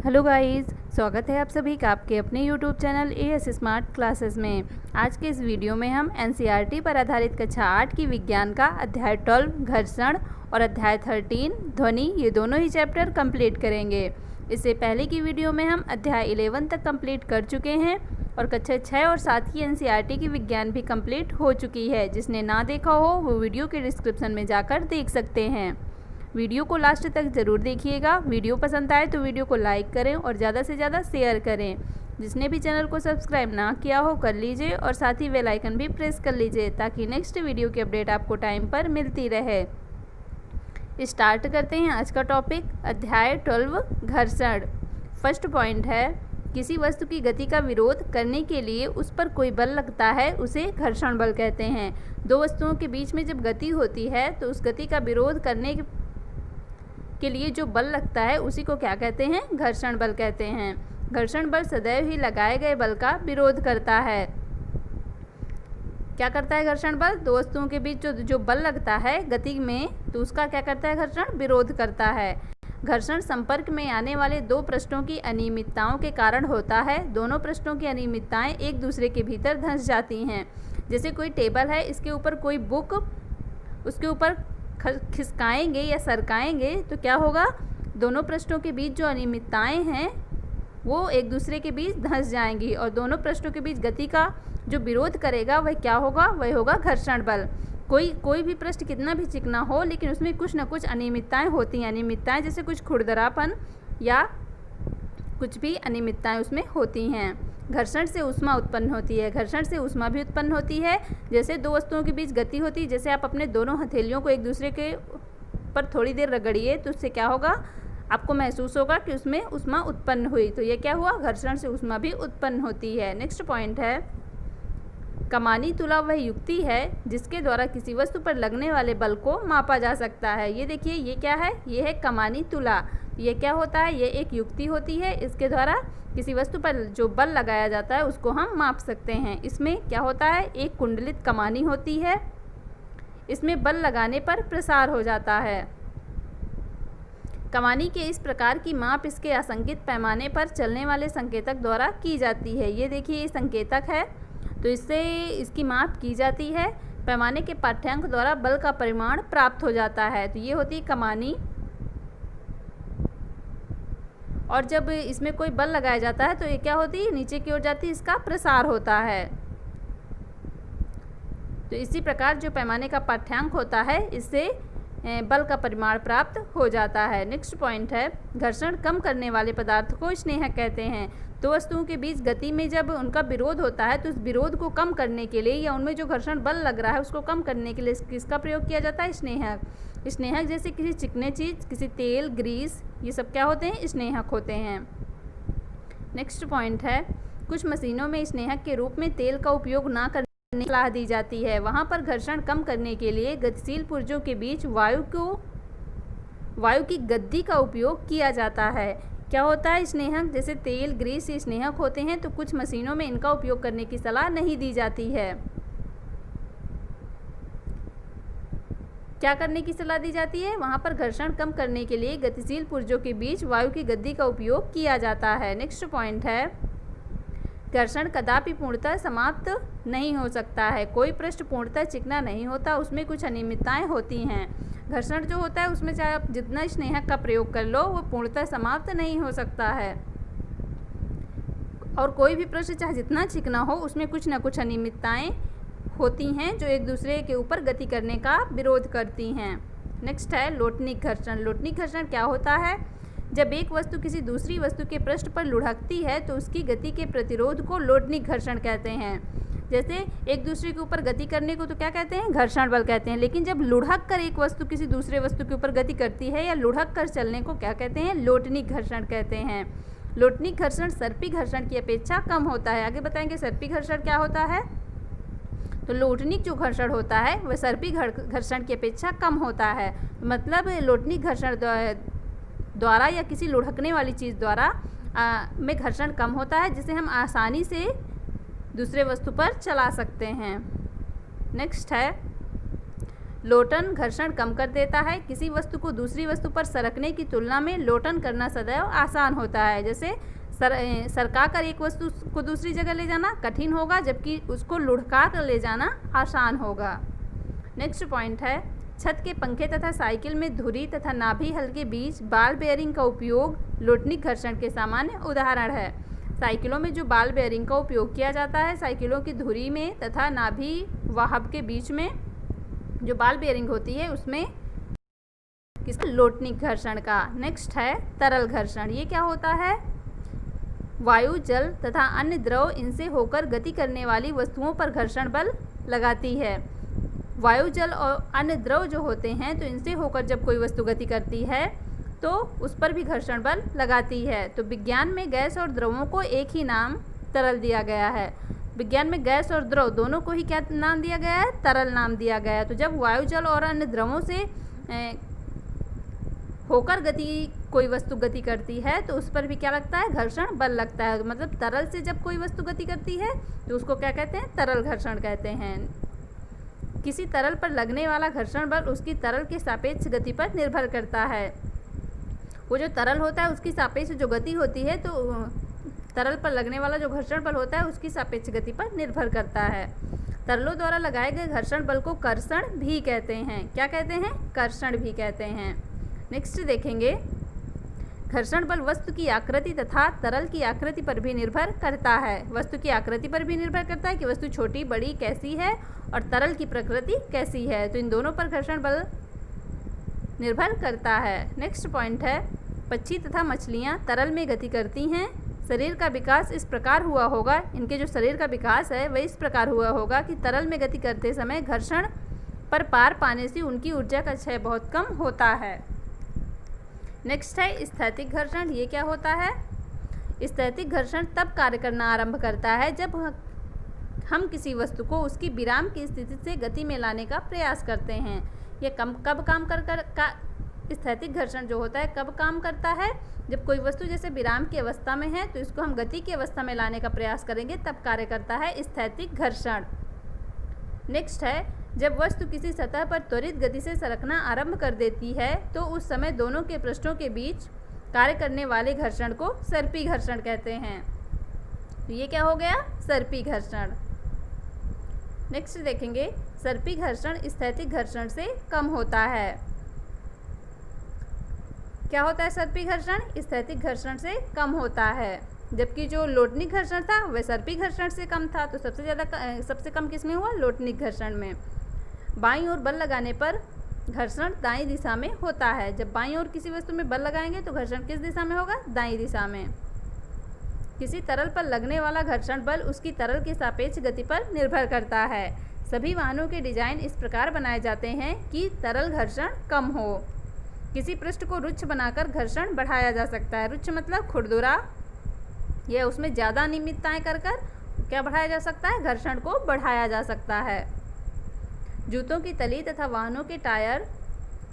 Hello guys, स्वागत है आप सभी का आपके अपने YouTube channel as smart classes में। आज के इस वीडियो में हम एनसीईआरटी पर आधारित कक्षा 8 की विज्ञान का अध्याय 12 घर्षण और अध्याय 13 ध्वनि, ये दोनों ही चैप्टर कंप्लीट करेंगे। इससे पहले की वीडियो में हम अध्याय 11 तक कंप्लीट कर चुके हैं और कक्षा 6 और 7 की एनसीईआरटी की विज्ञान भी कंप्लीट हो चुकी है। जिसने ना देखा हो वो वीडियो के डिस्क्रिप्शन में जाकर देख सकते हैं। वीडियो को लास्ट तक ज़रूर देखिएगा। वीडियो पसंद आए तो वीडियो को लाइक करें और ज़्यादा से ज़्यादा शेयर करें। जिसने भी चैनल को सब्सक्राइब ना किया हो कर लीजिए और साथ ही बेल आइकन भी प्रेस कर लीजिए ताकि नेक्स्ट वीडियो की अपडेट आपको टाइम पर मिलती रहे। स्टार्ट करते हैं आज का टॉपिक, अध्याय 12 घर्षण। फर्स्ट पॉइंट है, किसी वस्तु की गति का विरोध करने के लिए उस पर कोई बल लगता है उसे घर्षण बल कहते हैं। दो वस्तुओं के बीच में जब गति होती है तो उस गति का विरोध करने के लिए जो बल लगता है उसी को क्या कहते हैं? घर्षण बल कहते हैं। घर्षण बल सदैव ही लगाए गए बल का विरोध करता है। क्या करता है घर्षण बल? दो वस्तुओं के बीच जो बल लगता है गति में, तो उसका क्या करता है घर्षण? विरोध करता है। घर्षण संपर्क में आने वाले दो पृष्ठों की अनियमितताओं के कारण होता है। दोनों पृष्ठों की अनियमितताएं एक दूसरे के भीतर धंस जाती हैं। जैसे कोई टेबल है, इसके ऊपर कोई बुक उसके ऊपर खिसकाएंगे या सरकाएंगे तो क्या होगा? दोनों पृष्ठों के बीच जो अनियमितताएं हैं वो एक दूसरे के बीच धंस जाएंगी और दोनों पृष्ठों के बीच गति का जो विरोध करेगा वह क्या होगा? वह होगा घर्षण बल। कोई भी पृष्ठ कितना भी चिकना हो लेकिन उसमें कुछ ना कुछ अनियमितताएं होती हैं। अनियमितताएं जैसे कुछ खुरदरापन या कुछ भी अनियमितताएं उसमें होती हैं। घर्षण से ऊष्मा उत्पन्न होती है। घर्षण से ऊष्मा भी उत्पन्न होती है। जैसे दो वस्तुओं के बीच गति होती है, जैसे आप अपने दोनों हथेलियों को एक दूसरे के पर थोड़ी देर रगड़िए तो उससे क्या होगा? आपको महसूस होगा कि उसमें ऊष्मा उत्पन्न हुई। तो ये क्या हुआ? घर्षण से ऊष्मा भी उत्पन्न होती है। नेक्स्ट पॉइंट है, कमानी तुला वह युक्ति है जिसके द्वारा किसी वस्तु पर लगने वाले बल को मापा जा सकता है। ये देखिए, ये क्या है? ये है कमानी तुला। ये क्या होता है? ये एक युक्ति होती है। इसके द्वारा किसी वस्तु पर जो बल लगाया जाता है उसको हम माप सकते हैं। इसमें क्या होता है? एक कुंडलित कमानी होती है। इसमें बल लगाने पर प्रसार हो जाता है। कमानी के इस प्रकार की माप इसके असंकित पैमाने पर चलने वाले संकेतक द्वारा की जाती है। ये देखिए, ये संकेतक है तो इससे इसकी माप की जाती है। पैमाने के पाठ्यांक द्वारा बल का परिमाण प्राप्त हो जाता है। तो ये होती है कमानी। और जब इसमें कोई बल लगाया जाता है तो ये क्या होती है? नीचे की ओर जाती है, इसका प्रसार होता है। तो इसी प्रकार जो पैमाने का पाठ्यांक होता है इससे बल का परिमाण प्राप्त हो जाता है। नेक्स्ट पॉइंट है, घर्षण कम करने वाले पदार्थ को स्नेहक कहते हैं। दो वस्तुओं के बीच गति में जब उनका विरोध होता है तो उस विरोध को कम करने के लिए या उनमें जो घर्षण बल लग रहा है उसको कम करने के लिए किसका प्रयोग किया जाता है? स्नेहक। स्नेहक जैसे किसी चिकने चीज़, किसी तेल, ग्रीस, ये सब क्या होते हैं? स्नेहक होते हैं। नेक्स्ट पॉइंट है, कुछ मशीनों में स्नेहक के रूप में तेल का उपयोग ना करने की सलाह दी जाती है। वहाँ पर घर्षण कम करने के लिए गतिशील पुर्जों के बीच वायु की गद्दी का उपयोग किया जाता है। क्या होता है? स्नेहक जैसे तेल, ग्रीस, ये स्नेहक होते हैं तो कुछ मशीनों में इनका उपयोग करने की सलाह नहीं दी जाती है। क्या करने की सलाह दी जाती है? वहाँ पर घर्षण कम करने के लिए गतिशील पुर्जों के बीच वायु की गद्दी का उपयोग किया जाता है। नेक्स्ट पॉइंट है, घर्षण कदापि पूर्णतः समाप्त नहीं हो सकता है। कोई पृष्ठ पूर्णतः चिकना नहीं होता, उसमें कुछ अनियमितताएं होती हैं। घर्षण जो होता है उसमें चाहे आप जितना स्नेहक का प्रयोग कर लो वो पूर्णतः समाप्त नहीं हो सकता है। और कोई भी पृष्ठ चाहे जितना चिकना हो उसमें कुछ ना कुछ अनियमितताएं होती हैं जो एक दूसरे के ऊपर गति करने का विरोध करती हैं। नेक्स्ट है लोटनिक घर्षण। लोटनिक घर्षण क्या होता है? जब एक वस्तु किसी दूसरी वस्तु के पृष्ठ पर लुढ़कती है तो उसकी गति के प्रतिरोध को लोटनिक घर्षण कहते हैं। जैसे एक दूसरे के ऊपर गति करने को तो क्या कहते हैं? घर्षण बल कहते हैं। लेकिन जब लुढ़क कर एक वस्तु किसी दूसरे वस्तु के ऊपर गति करती है या लुढ़क कर चलने को क्या कहते हैं? लोटनिक घर्षण कहते हैं। लोटनिक घर्षण सर्पी घर्षण की अपेक्षा कम होता है। आगे बताएंगे सर्पी घर्षण क्या होता है। तो लोटनिक जो घर्षण होता है वह सर्पी घर्षण की अपेक्षा कम होता है। मतलब लोटनिक घर्षण द्वारा या किसी लुढ़कने वाली चीज़ द्वारा में घर्षण कम होता है जिसे हम आसानी से दूसरे वस्तु पर चला सकते हैं। नेक्स्ट है, लोटन घर्षण कम कर देता है। किसी वस्तु को दूसरी वस्तु पर सरकने की तुलना में लोटन करना सदैव आसान होता है। जैसे सरका कर एक वस्तु को दूसरी जगह ले जाना कठिन होगा, जबकि उसको लुढ़का कर ले जाना आसान होगा। नेक्स्ट पॉइंट है, छत के पंखे तथा साइकिल में धुरी तथा नाभि हल के बीच बाल बेयरिंग का उपयोग लोटनिक घर्षण के सामान्य उदाहरण है। साइकिलों में जो बाल बेयरिंग का उपयोग किया जाता है, साइकिलों की धुरी में तथा नाभि व हब के बीच में जो बाल बेयरिंग होती है उसमें किसका, लोटनिक घर्षण का। नेक्स्ट है तरल घर्षण। ये क्या होता है, वायु, जल तथा अन्य द्रव इनसे होकर गति करने वाली वस्तुओं पर घर्षण बल लगाती है। वायु, जल और अन्य द्रव जो होते हैं तो इनसे होकर जब कोई वस्तु गति करती है तो उस पर भी घर्षण बल लगाती है। तो विज्ञान में गैस और द्रवों को एक ही नाम तरल दिया गया है। विज्ञान में गैस और द्रव दोनों को ही क्या नाम दिया गया है, तरल नाम दिया गया है। तो जब वायु, जल और अन्य द्रवों से होकर कोई वस्तु गति करती है तो उस पर भी क्या लगता है, घर्षण बल लगता है। मतलब तरल से जब कोई वस्तु गति करती है तो उसको क्या कहते हैं, तरल घर्षण कहते हैं। किसी तरल पर लगने वाला घर्षण बल उसकी तरल के सापेक्ष गति पर निर्भर करता है। वो जो तरल होता है उसकी सापेक्ष जो गति होती है, तो तरल पर लगने वाला जो घर्षण बल होता है उसकी सापेक्ष गति पर निर्भर करता है। तरलों द्वारा लगाए गए घर्षण बल को कर्षण भी कहते हैं। क्या कहते हैं, कर्षण भी कहते हैं। नेक्स्ट देखेंगे, घर्षण बल वस्तु की आकृति तथा तरल की आकृति पर भी निर्भर करता है। वस्तु की आकृति पर भी निर्भर करता है कि वस्तु छोटी बड़ी कैसी है और तरल की प्रकृति कैसी है। तो इन दोनों पर घर्षण बल निर्भर करता है। नेक्स्ट पॉइंट है, पक्षी तथा मछलियाँ तरल में गति करती हैं। शरीर का विकास इस प्रकार हुआ होगा, इनके जो शरीर का विकास है वह इस प्रकार हुआ होगा कि तरल में गति करते समय घर्षण पर पार पाने से उनकी ऊर्जा का क्षय बहुत कम होता है। नेक्स्ट है स्थैतिक घर्षण। ये क्या होता है, स्थैतिक घर्षण तब कार्य करना आरंभ करता है जब हम किसी वस्तु को उसकी विराम की स्थिति से गति में लाने का प्रयास करते हैं। ये कब काम का स्थैतिक घर्षण जो होता है कब काम करता है, जब कोई वस्तु जैसे विराम की अवस्था में है तो इसको हम गति की अवस्था में लाने का प्रयास करेंगे, तब कार्य करता है स्थैतिक घर्षण। नेक्स्ट है, जब वस्तु किसी सतह पर त्वरित गति से सरकना आरंभ कर देती है तो उस समय दोनों के पृष्ठों के बीच कार्य करने वाले घर्षण को सर्पी घर्षण कहते हैं। तो ये क्या हो गया, सर्पी घर्षण। नेक्स्ट देखेंगे, सर्पी घर्षण स्थैतिक घर्षण से कम होता है। क्या होता है सर्पी घर्षण, स्थैतिक घर्षण से कम होता है। जबकि जो लोटनिक घर्षण था वह सर्पी घर्षण से कम था। तो सबसे कम किसमें हुआ, लोटनिक घर्षण में। बाईं ओर बल लगाने पर घर्षण दाईं दिशा में होता है। जब बाईं ओर किसी वस्तु में बल लगाएंगे तो घर्षण किस दिशा में होगा, दाईं दिशा में। किसी तरल पर लगने वाला घर्षण बल उसकी तरल के सापेक्ष गति पर निर्भर करता है। सभी वाहनों के डिजाइन इस प्रकार बनाए जाते हैं कि तरल घर्षण कम हो। किसी पृष्ठ को रुक्ष बनाकर घर्षण बढ़ाया जा सकता है। रुक्ष मतलब खुरदुरा, यह उसमें ज़्यादा अनियमितताएं कर क्या बढ़ाया जा सकता है, घर्षण को बढ़ाया जा सकता है। जूतों की तली तथा वाहनों के टायर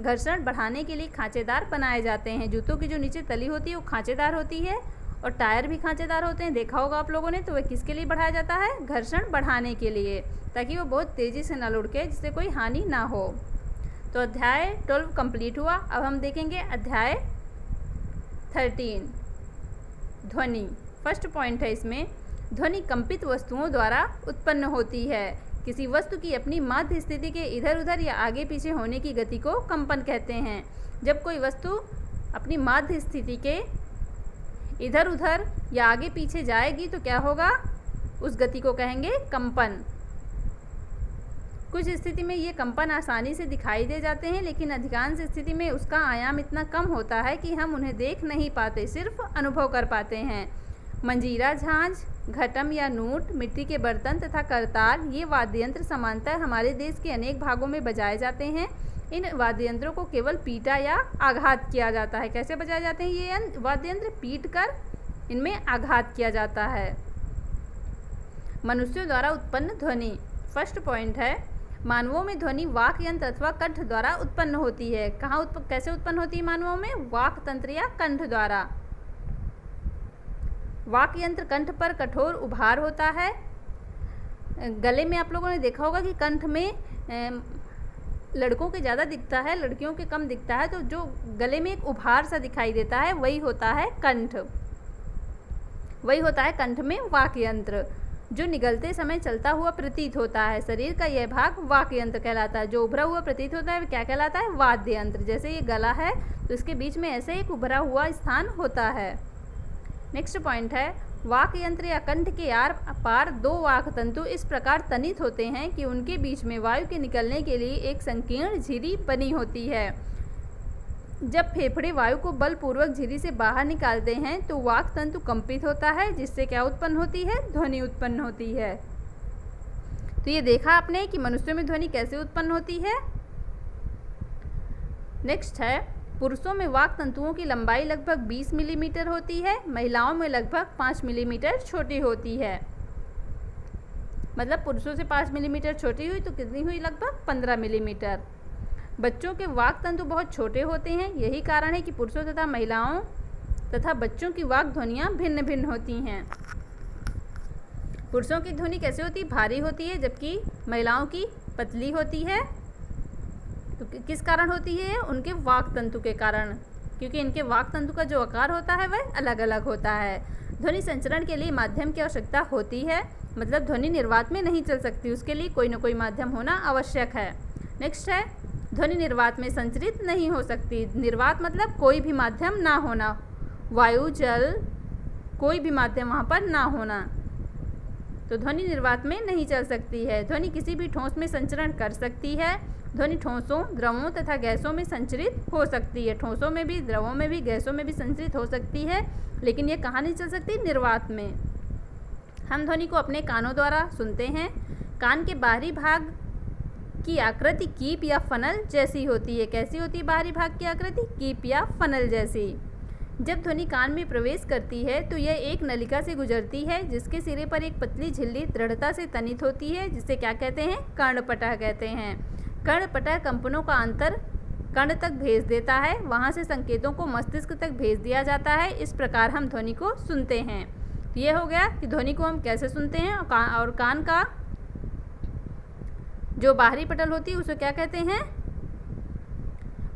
घर्षण बढ़ाने के लिए खांचेदार बनाए जाते हैं। जूतों की जो नीचे तली होती है वो खांचेदार होती है और टायर भी खांचेदार होते हैं, देखा होगा आप लोगों ने। तो वह किसके लिए बढ़ाया जाता है, घर्षण बढ़ाने के लिए, ताकि वो बहुत तेज़ी से न लुढ़के, जिससे कोई हानि ना हो। तो अध्याय 12 कंप्लीट हुआ। अब हम देखेंगे अध्याय 13, ध्वनि। फर्स्ट पॉइंट है इसमें, ध्वनि कंपित वस्तुओं द्वारा उत्पन्न होती है। किसी वस्तु की अपनी माध्य स्थिति के इधर उधर या आगे पीछे होने की गति को कंपन कहते हैं। जब कोई वस्तु अपनी माध्य स्थिति के इधर उधर या आगे पीछे जाएगी तो क्या होगा, उस गति को कहेंगे कंपन। कुछ स्थिति में ये कंपन आसानी से दिखाई दे जाते हैं, लेकिन अधिकांश स्थिति में उसका आयाम इतना कम होता है कि हम उन्हें देख नहीं पाते, सिर्फ अनुभव कर पाते हैं। मंजीरा, झांझ, घटम या नूट, मिट्टी के बर्तन तथा करताल, ये वाद्य यंत्र समानतः हमारे देश के अनेक भागों में बजाए जाते हैं। इन वाद्य यंत्रों को केवल पीटा या आघात किया जाता है। कैसे बजाए जाते हैं ये वाद्य यंत्र, पीट कर इनमें आघात किया जाता है। मनुष्यों द्वारा उत्पन्न ध्वनि। फर्स्ट पॉइंट है, मानवों में ध्वनि वाक यंत्र अथवा कंठ द्वारा उत्पन्न होती है। कैसे उत्पन्न होती है मानवों में, वाक तंत्र या कंठ द्वारा। वाक यंत्र कंठ पर कठोर उभार होता है। गले में आप लोगों ने देखा होगा कि कंठ में लड़कों के ज़्यादा दिखता है, लड़कियों के कम दिखता है, तो जो गले में एक उभार सा दिखाई देता है वही होता है कंठ, वही होता है कंठ में वाक् यंत्र। जो निगलते समय चलता हुआ प्रतीत होता है, शरीर का यह भाग वाक् यंत्र कहलाता है। जो उभरा हुआ प्रतीत होता है वो क्या कहलाता है? वाद्य यंत्र। जैसे ये गला है तो इसके बीच में ऐसे एक उभरा हुआ स्थान होता है। नेक्स्ट पॉइंट है, वाक् यंत्र या कंठ के आर पार दो वाक् तंतु इस प्रकार तनित होते हैं कि उनके बीच में वायु के निकलने के लिए एक संकीर्ण झिरी बनी होती है। जब फेफड़े वायु को बलपूर्वक झिरी से बाहर निकालते हैं तो वाक् तंतु कंपित होता है, जिससे क्या उत्पन्न होती है? ध्वनि उत्पन्न होती है। तो ये देखा आपने कि मनुष्यों में ध्वनि कैसे उत्पन्न होती है। नेक्स्ट है, पुरुषों में वाक् तंतुओं की लंबाई लगभग 20 मिलीमीटर होती है, महिलाओं में लगभग 5 मिलीमीटर छोटी होती है। मतलब पुरुषों से 5 मिलीमीटर छोटी हुई तो कितनी हुई? लगभग 15 मिलीमीटर। बच्चों के वाक् तंतु बहुत छोटे होते हैं, यही कारण है कि पुरुषों तथा महिलाओं तथा बच्चों की वाक् ध्वनियाँ भिन्न भिन्न होती हैं। पुरुषों की ध्वनि कैसे होती है? भारी होती है, जबकि महिलाओं की पतली होती है। तो किस कारण होती है? उनके वाक् तंतु के कारण, क्योंकि इनके वाक् तंतु का जो आकार होता है वह अलग अलग होता है। ध्वनि संचरण के लिए माध्यम की आवश्यकता होती है, मतलब ध्वनि निर्वात में नहीं चल सकती, उसके लिए कोई न कोई माध्यम होना आवश्यक है। नेक्स्ट है, ध्वनि निर्वात में संचरित नहीं हो सकती। निर्वात मतलब कोई भी माध्यम ना होना, वायु, जल, कोई भी माध्यम वहाँ पर ना होना, तो ध्वनि निर्वात में नहीं चल सकती है। ध्वनि किसी भी ठोस में संचरण कर सकती है। ध्वनि ठोसों, द्रवों तथा गैसों में संचरित हो सकती है। ठोसों में भी, द्रवों में भी, गैसों में भी संचरित हो सकती है, लेकिन ये कहाँ नहीं चल सकती? निर्वात में। हम ध्वनि को अपने कानों द्वारा सुनते हैं। कान के बाहरी भाग की आकृति कीप या फनल जैसी होती है। कैसी होती है बाहरी भाग की आकृति? कीप या फनल जैसी। जब ध्वनि कान में प्रवेश करती है तो यह एक नलिका से गुजरती है, जिसके सिरे पर एक पतली झिल्ली दृढ़ता से तनित होती है, जिसे क्या कहते हैं? कर्णपटह कहते हैं। कर्णपटह कंपनों का अंतर कर्ण तक भेज देता है, वहाँ से संकेतों को मस्तिष्क तक भेज दिया जाता है। इस प्रकार हम ध्वनि को सुनते हैं। तो ये हो गया कि ध्वनि को हम कैसे सुनते हैं। और कान का जो बाहरी पटल होती है उसे क्या कहते हैं?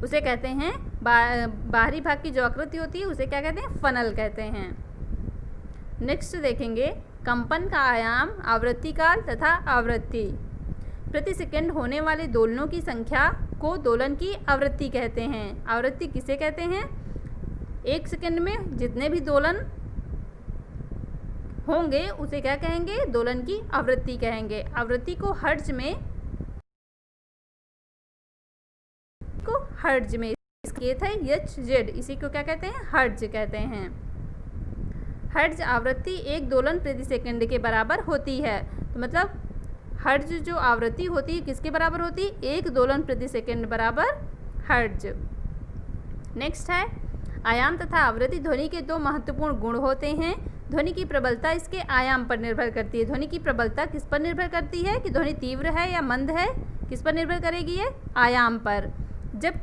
उसे कहते हैं बाहरी भाग की जो आकृति होती है उसे क्या कहते हैं? फनल कहते हैं। नेक्स्ट देखेंगे, कंपन का आयाम, आवृत्ति काल तथा आवृत्ति। प्रति सेकंड होने वाले दोलनों की संख्या को दोलन की आवृत्ति कहते हैं। आवृत्ति किसे कहते हैं? एक सेकंड में जितने भी दोलन होंगे उसे क्या कहेंगे? दोलन की आवृत्ति कहेंगे। आवृत्ति को हर्ट्ज में स्केल है HZ, इसी को क्या कहते हैं? हर्ट्ज कहते हैं। हर्ट्ज आवृत्ति एक दोलन प्रति सेकंड के बराबर होती है। तो मतलब हर्ट्ज जो आवृत्ति होती है किसके बराबर होती है? एक दोलन प्रति सेकंड बराबर हर्ट्ज। नेक्स्ट है, आयाम तथा आवृत्ति ध्वनि के दो महत्वपूर्ण गुण होते हैं। ध्वनि की प्रबलता इसके आयाम पर निर्भर करती है। ध्वनि की प्रबलता किस पर निर्भर करती है कि ध्वनि तीव्र है या मंद है? किस पर निर्भर करेगी? ये आयाम पर। जब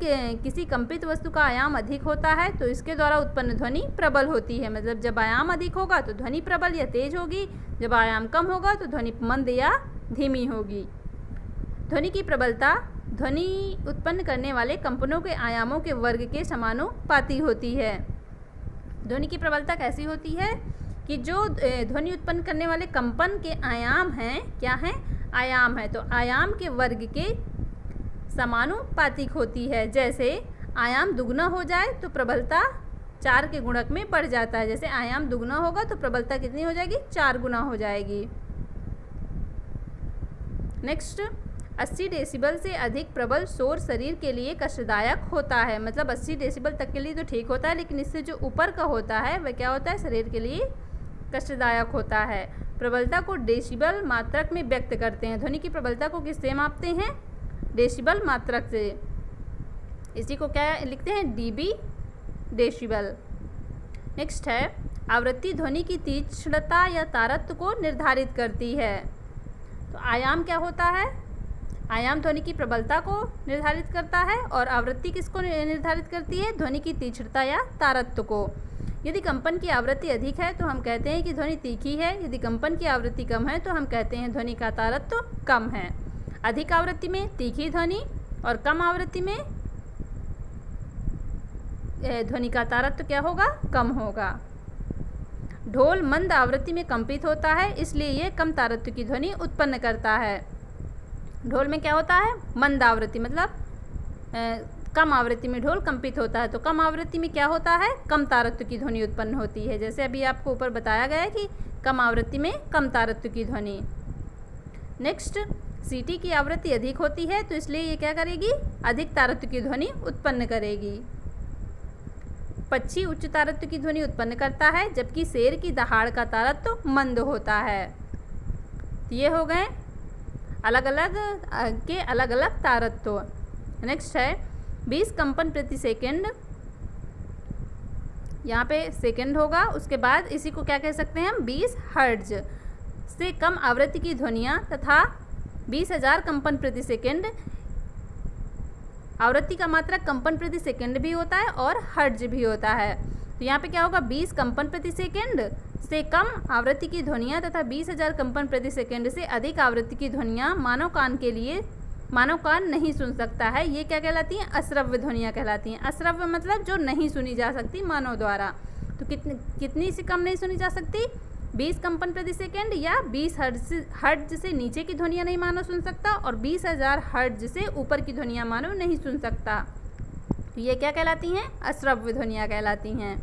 किसी कंपित वस्तु का आयाम अधिक होता है तो इसके द्वारा उत्पन्न ध्वनि प्रबल होती है। मतलब जब आयाम अधिक होगा तो ध्वनि प्रबल या तेज होगी, जब आयाम कम होगा तो ध्वनि मंद या धीमी होगी। ध्वनि की प्रबलता ध्वनि उत्पन्न करने वाले कंपनों के आयामों के वर्ग के समानुपाती होती है। ध्वनि की प्रबलता कैसी होती है कि जो ध्वनि उत्पन्न करने वाले कंपन के आयाम हैं, क्या हैं? आयाम है, तो आयाम के वर्ग के समानुपातिक होती है। जैसे आयाम दुगना हो जाए तो प्रबलता 4 के गुणक में बढ़ जाता है। जैसे आयाम दुगना होगा तो प्रबलता कितनी हो जाएगी? 4 गुना हो जाएगी। नेक्स्ट, 80 डेसिबल से अधिक प्रबल शोर शरीर के लिए कष्टदायक होता है। मतलब 80 डेसिबल तक के लिए तो ठीक होता है, लेकिन इससे जो ऊपर का होता है वह क्या होता है? शरीर के लिए कष्टदायक होता है। प्रबलता को डेसिबल मात्रक में व्यक्त करते हैं। ध्वनि की प्रबलता को किससे मापते हैं? डेसिबल मात्रक से। इसी को क्या लिखते हैं? dB decibel. नेक्स्ट है, आवृत्ति ध्वनि की तीक्ष्णता या तारत्व को निर्धारित करती है। तो आयाम क्या होता है? आयाम ध्वनि की प्रबलता को निर्धारित करता है और आवृत्ति किसको निर्धारित करती है? ध्वनि की तीक्ष्णता या तारत्व को। यदि कंपन की आवृत्ति अधिक है तो हम कहते हैं कि ध्वनि तीखी है। यदि कंपन की आवृत्ति कम है तो हम कहते हैं ध्वनि का तारत्व कम है। अधिक आवृत्ति में तीखी ध्वनि और कम आवृत्ति में ध्वनि का तारत्य क्या होगा, कम होगा। ढोल मंद आवृत्ति में कंपित होता है, इसलिए ये कम तारत्य की ध्वनि उत्पन्न करता है। ढोल में क्या होता है, मंद आवृत्ति, मतलब कम आवृत्ति में ढोल कंपित होता है, तो कम आवृत्ति में क्या होता है, कम तारत्य की ध्वनि उत्पन्न होती है। जैसे अभी आपको ऊपर बताया गया है कि कम आवृत्ति में कम तारत्य की ध्वनि। नेक्स्ट, सीटी की आवृत्ति अधिक होती है, तो इसलिए ये क्या करेगी, अधिक तारत्य की ध्वनि उत्पन्न करेगी। पक्षी उच्च तारत्य की ध्वनि उत्पन्न करता है, जबकि शेर की दहाड़ का तारत्य मंद होता है। तो ये हो गए अलग अलग तारत्य। नेक्स्ट है 20 कंपन प्रति सेकंड, यहाँ पे सेकंड होगा, उसके बाद इसी को क्या कह सकते हैं हम, 20 हर्ट्ज से कम आवृत्ति की ध्वनियाँ तथा 20,000 कंपन प्रति सेकंड, आवृत्ति का मात्रक कंपन प्रति सेकंड भी होता है और हर्ट्ज भी होता है। तो यहाँ पे क्या होगा, 20 कंपन प्रति सेकंड से कम आवृत्ति की ध्वनियाँ तथा 20,000 कंपन प्रति सेकंड से अधिक आवृत्ति की ध्वनियाँ मानव कान नहीं सुन सकता है। ये क्या कहलाती हैं, अश्रव्य ध्वनियाँ कहलाती हैं। अश्रव्य मतलब जो नहीं सुनी जा सकती मानव द्वारा। तो कितनी से कम नहीं सुनी जा सकती, 20 कंपन प्रति सेकंड या 20 हर्ट्ज से नीचे की ध्वनियाँ नहीं मानव सुन सकता, और 20,000 हर्ट्ज से ऊपर की ध्वनियाँ मानव नहीं सुन सकता। तो ये क्या कहलाती हैं, अश्रव्य ध्वनियाँ कहलाती हैं।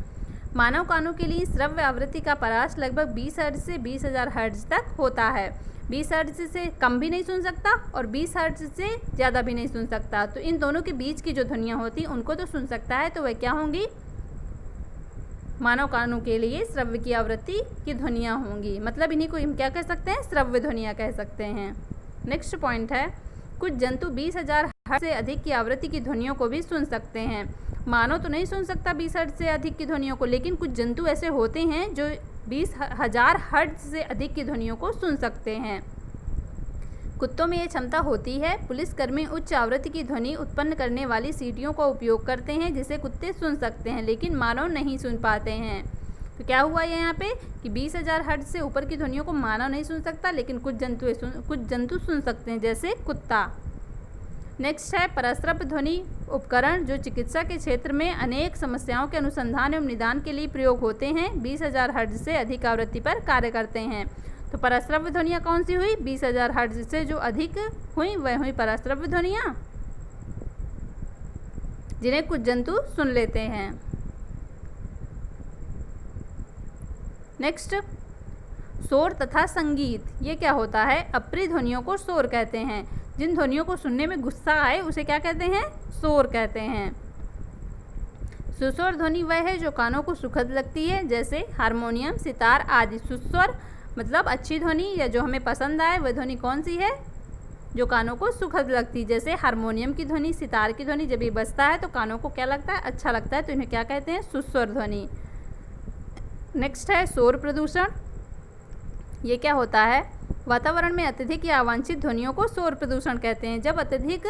मानव कानों के लिए श्रव्य आवृत्ति का परास लगभग 20 हर्ट्ज से 20,000 हर्ट्ज तक होता है। 20 हर्ट्ज से कम भी नहीं सुन सकता और 20 हर्ट्ज से ज़्यादा भी नहीं सुन सकता। तो इन दोनों के बीच की जो ध्वनियाँ होती उनको तो सुन सकता है, तो वह क्या होंगी, मानव कानों के लिए श्रव्य की आवृत्ति की ध्वनियाँ होंगी। मतलब इन्हीं को हम क्या कह सकते हैं, श्रव्य ध्वनियाँ कह सकते हैं। नेक्स्ट पॉइंट है, कुछ जंतु 20,000 हर्ट्ज से अधिक की आवृत्ति की ध्वनियों को भी सुन सकते हैं। मानव तो नहीं सुन सकता 20 हर्ट्ज से अधिक की ध्वनियों को, लेकिन कुछ जंतु ऐसे होते हैं जो 20,000 हर्ट्ज से अधिक की ध्वनियों को सुन सकते हैं। कुत्तों में ये क्षमता होती है। पुलिसकर्मी उच्च आवृत्ति की ध्वनि उत्पन्न करने वाली सीटियों का उपयोग करते हैं, जिसे कुत्ते सुन सकते हैं, लेकिन मानव नहीं सुन पाते हैं। तो क्या हुआ है यहाँ पे कि 20,000 हर्ट्ज से ऊपर की ध्वनियों को मानव नहीं सुन सकता, लेकिन कुछ जंतु सुन सकते हैं, जैसे कुत्ता। नेक्स्ट है परस्रव्य ध्वनि उपकरण, जो चिकित्सा के क्षेत्र में अनेक समस्याओं के अनुसंधान एवं निदान के लिए प्रयोग होते हैं, 20,000 हर्ट्ज से अधिक आवृत्ति पर कार्य करते हैं। तो परस्रव्य ध्वनियाँ कौन सी हुई, 20,000 हर्ट्ज से जो अधिक हुई वह हुई परस्रव्य ध्वनियाँ, जिन्हें कुछ जंतु सुन लेते हैं। नेक्स्ट, शोर तथा संगीत। ये क्या होता है, अप्रिय ध्वनियों को शोर कहते हैं। जिन ध्वनियों को सुनने में गुस्सा आए उसे क्या कहते हैं, शोर कहते हैं। सुस्वर ध्वनि वह है जो कानों को सुखद लगती है, जैसे हारमोनियम, सितार आदि। सुस्वर मतलब अच्छी ध्वनि या जो हमें पसंद आए, वह ध्वनि कौन सी है, जो कानों को सुखद लगती है। जैसे हारमोनियम की ध्वनि, सितार की ध्वनि, जब ये बजता है तो कानों को क्या लगता है, अच्छा लगता है, तो इन्हें क्या कहते हैं, सुस्वर ध्वनि। नेक्स्ट है शोर प्रदूषण। ये क्या होता है, वातावरण में अत्यधिक या अवांछित ध्वनियों को शोर प्रदूषण कहते हैं। जब अत्यधिक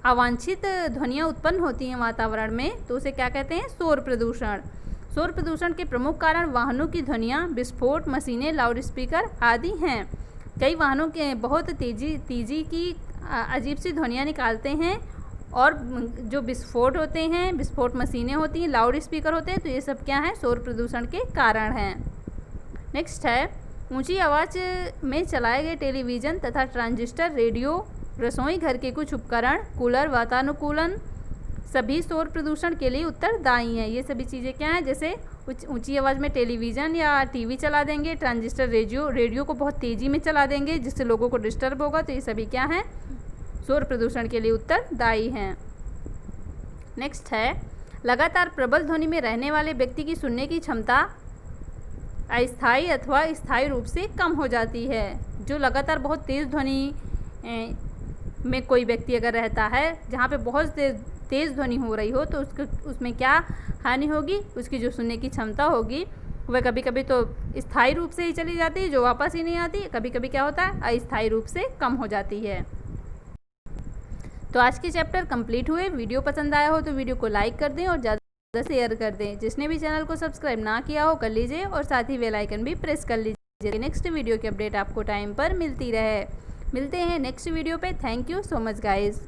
अवांछित ध्वनियाँ उत्पन्न होती हैं वातावरण में, तो उसे क्या कहते हैं, शोर प्रदूषण। शोर प्रदूषण के प्रमुख कारण वाहनों की ध्वनियाँ, विस्फोट, मशीनें, लाउड स्पीकर आदि हैं। कई वाहनों के बहुत तेजी की अजीब सी ध्वनियाँ निकालते हैं, और जो विस्फोट होते हैं, विस्फोट मशीनें होती हैं, लाउड स्पीकर होते हैं, तो ये सब क्या है, शोर प्रदूषण के कारण हैं। नेक्स्ट है ऊंची आवाज़ में चलाए गए टेलीविज़न तथा ट्रांजिस्टर, रेडियो, रसोई घर के कुछ उपकरण, कूलर, वातानुकूलन सभी शोर प्रदूषण के लिए उत्तरदायी हैं। ये सभी चीज़ें क्या हैं, जैसे ऊंची आवाज़ में टेलीविज़न या टीवी चला देंगे, ट्रांजिस्टर, रेडियो को बहुत तेज़ी में चला देंगे जिससे लोगों को डिस्टर्ब होगा, तो ये सभी क्या हैं, शोर प्रदूषण के लिए उत्तरदायी हैं। नेक्स्ट है लगातार प्रबल ध्वनि में रहने वाले व्यक्ति की सुनने की क्षमता अस्थायी अथवा स्थायी रूप से कम हो जाती है। जो लगातार बहुत तेज़ ध्वनि में कोई व्यक्ति अगर रहता है, जहाँ पे बहुत तेज़ ध्वनि हो रही हो, तो उसमें क्या हानि होगी, उसकी जो सुनने की क्षमता होगी वह कभी कभी तो स्थायी रूप से ही चली जाती है, जो वापस ही नहीं आती, कभी कभी क्या होता है, अस्थायी रूप से कम हो जाती है। तो आज के चैप्टर कंप्लीट हुए। वीडियो पसंद आया हो तो वीडियो को लाइक कर दें और ज़्यादा शेयर कर दें। जिसने भी चैनल को सब्सक्राइब ना किया हो कर लीजिए, और साथ ही बेल आइकन भी प्रेस कर लीजिए। नेक्स्ट वीडियो की अपडेट आपको टाइम पर मिलती रहे। मिलते हैं नेक्स्ट वीडियो पे। Thank you so much guys.